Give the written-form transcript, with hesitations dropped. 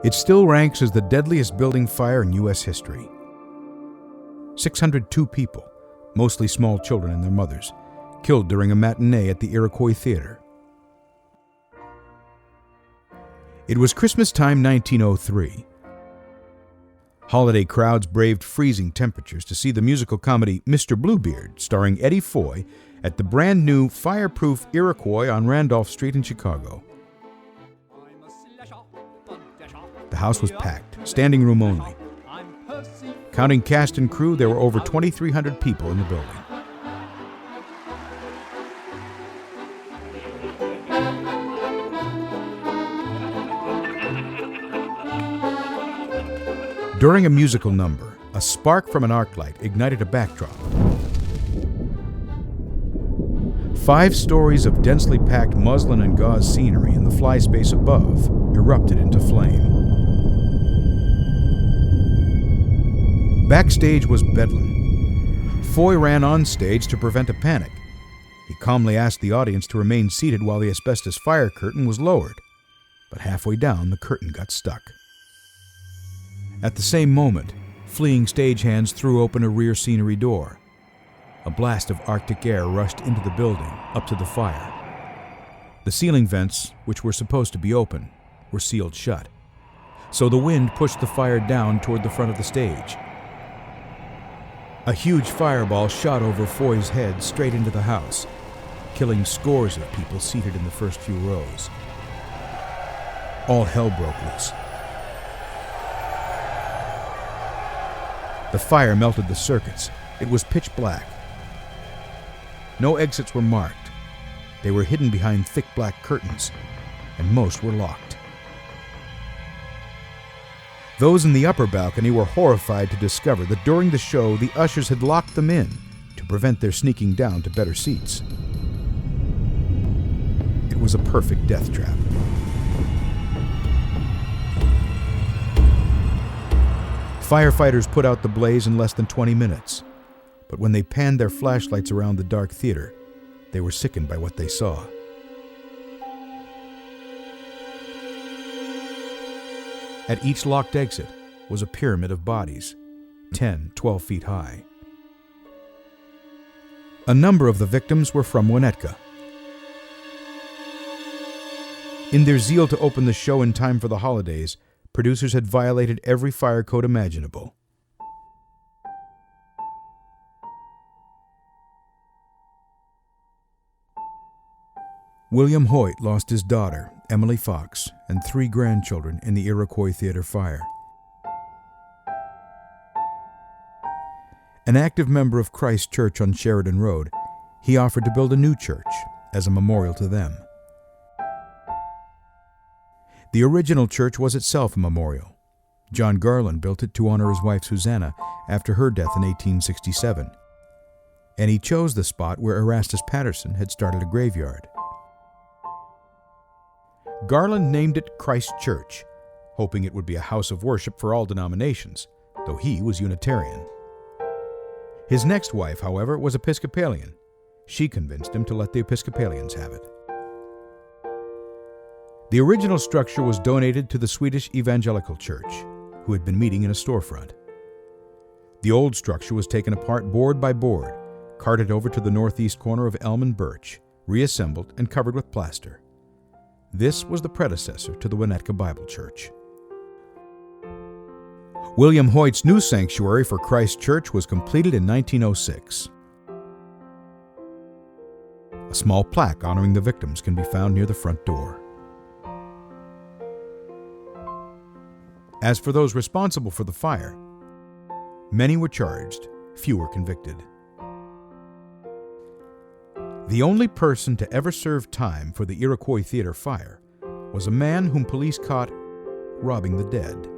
It still ranks as the deadliest building fire in U.S. history. 602 people, mostly small children and their mothers, killed during a matinee at the Iroquois Theater. It was Christmas time 1903. Holiday crowds braved freezing temperatures to see the musical comedy Mr. Bluebeard, starring Eddie Foy, at the brand new fireproof Iroquois on Randolph Street in Chicago. The house was packed, standing room only. Counting cast and crew, there were over 2,300 people in the building. During a musical number, a spark from an arc light ignited a backdrop. 5 stories of densely packed muslin and gauze scenery in the fly space above erupted into flame. Backstage was bedlam. Foy ran on stage to prevent a panic. He calmly asked the audience to remain seated while the asbestos fire curtain was lowered, but halfway down the curtain got stuck. At the same moment, fleeing stagehands threw open a rear scenery door. A blast of Arctic air rushed into the building, up to the fire. The ceiling vents, which were supposed to be open, were sealed shut, so the wind pushed the fire down toward the front of the stage. A huge fireball shot over Foy's head straight into the house, killing scores of people seated in the first few rows. All hell broke loose. The fire melted the circuits. It was pitch black. No exits were marked. They were hidden behind thick black curtains, and most were locked. Those in the upper balcony were horrified to discover that during the show the ushers had locked them in to prevent their sneaking down to better seats. It was a perfect death trap. Firefighters put out the blaze in less than 20 minutes, but when they panned their flashlights around the dark theater, they were sickened by what they saw. At each locked exit was a pyramid of bodies, 10, 12 feet high. A number of the victims were from Winnetka. In their zeal to open the show in time for the holidays, producers had violated every fire code imaginable. William Hoyt lost his daughter, Emily Fox, and 3 grandchildren in the Iroquois Theater fire. An active member of Christ Church on Sheridan Road, he offered to build a new church as a memorial to them. The original church was itself a memorial. John Garland built it to honor his wife Susanna after her death in 1867, and he chose the spot where Erastus Patterson had started a graveyard. Garland named it Christ Church, hoping it would be a house of worship for all denominations, though he was Unitarian. His next wife, however, was Episcopalian. She convinced him to let the Episcopalians have it. The original structure was donated to the Swedish Evangelical Church, who had been meeting in a storefront. The old structure was taken apart board by board, carted over to the northeast corner of Elm and Birch, reassembled and covered with plaster. This was the predecessor to the Winnetka Bible Church. William Hoyt's new sanctuary for Christ Church was completed in 1906. A small plaque honoring the victims can be found near the front door. As for those responsible for the fire, many were charged, few were convicted. The only person to ever serve time for the Iroquois Theater fire was a man whom police caught robbing the dead.